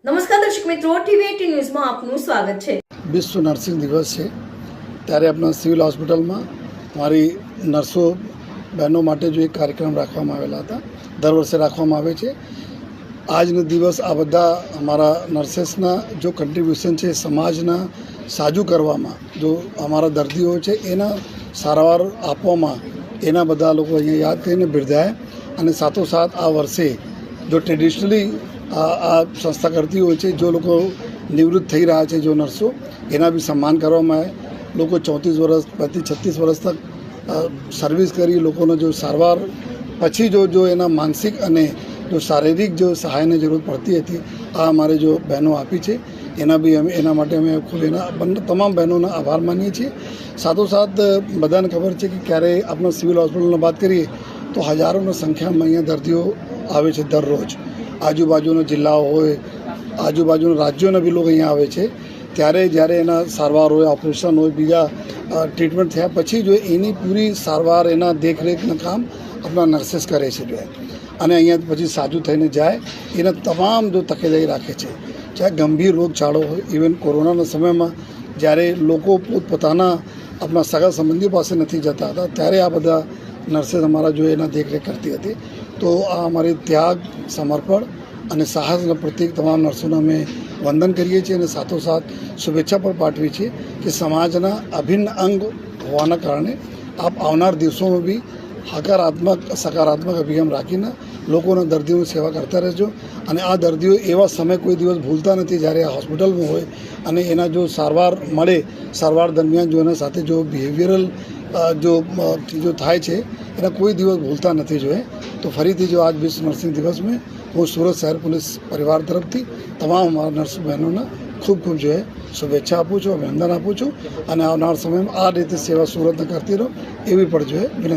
નમસ્કાર દર્શક મિત્રો, ટીવી18 ન્યૂઝમાં આપનું સ્વાગત છે। વિશ્વ નર્સિંગ દિવસ છે ત્યારે આપણા સિવિલ હોસ્પિટલમાં મારી નર્સો બહેનો માટે જો એક કાર્યક્રમ રાખવામાં આવેલા હતા। દર વર્ષે રાખવામાં આવે છે। આજનો દિવસ આ બધા અમારા નર્सेसના જો કન્ટ્રીબ્યુશન છે સમાજના સાજુ કરવામાં, જો અમારા દર્દીઓ છે એના સારવાર આપવામાં એના બધા લોકો અહીંયા યાદ કરીને બિરદાય। અને સાથોસાથ આ વર્ષે જો ટ્રેડિશનલી આ સંસ્થા કરતી હોય છે, જો લોકો નિવૃત્ત થઈ રહ્યા છે જો નર્સો, એના બી સન્માન કરવામાં આવે। લોકો 34 વર્ષ 36 વર્ષ તક સર્વિસ કરી લોકોનો જો સારવાર પછી જો એના માનસિક અને જો શારીરિક જો સહાયની જરૂર પડતી હતી, આ અમારે જો બહેનો આપી છે એના બી એના માટે અમે ખૂબ તમામ બહેનોના આભાર માનીએ છીએ। સાથોસાથ બધાને ખબર છે કે ક્યારે આપણા સિવિલ હોસ્પિટલની વાત કરીએ તો હજારોની સંખ્યામાં અહીંયા દર્દીઓ આવે છે દરરોજ। આજુબાજુના જિલ્લાઓ હોય, આજુબાજુના રાજ્યોના બી લોકો અહીંયા આવે છે। ત્યારે જ્યારે એના સારવાર હોય, ઓપરેશન હોય, બીજા ટ્રીટમેન્ટ થયા પછી જો એની પૂરી સારવાર એના દેખરેખનું કામ આપણા નર્सेस કરે છે જો, અને અહીંયા પછી સાજુ થઈને જાય એના તમામ જો તકેદારી રાખે છે। ચાહે ગંભીર રોગચાળો હોય, ઇવન કોરોનાના સમયમાં જ્યારે લોકો પોતપોતાના આપણા સગા સંબંધીઓ પાસે નથી જતા હતા ત્યારે આ બધા નર્सेस અમારા જો એના દેખરેખ કરતી હતી। તો આ અમારી ત્યાગ, સમર્પણ અને સાહસના પ્રત્યેક તમામ નર્સોને અમે વંદન કરીએ છીએ અને સાથોસાથ શુભેચ્છા પણ પાઠવી છીએ કે સમાજના અભિન્ન અંગ હોવાના કારણે આપ આવનાર દિવસોમાં બી સકારાત્મક અભિગમ રાખીને લોકોના દર્દીઓની સેવા કરતા રહેજો। અને આ દર્દીઓ એવા સમય કોઈ દિવસ ભૂલતા નથી જ્યારે આ હોસ્પિટલમાં હોય અને એના જો સારવાર મળે, સારવાર દરમિયાન જો એના સાથે જો બિહેવિયરલ જો થાય છે એના કોઈ દિવસ ભૂલતા નથી જોઈએ। તો ફરીથી જો આજ વિશ્વ નર્સિંગ દિવસમાં હું સુરત શહેર પોલીસ પરિવાર તરફથી તમામ અમારા નર્સ બહેનોને ખૂબ જો શુભેચ્છા આપું છું, અભિનંદન આપું છું અને આવનાર સમયમાં આ રીતે સેવા સુરતને કરતી રહો એવી પણ જો વિનંતી।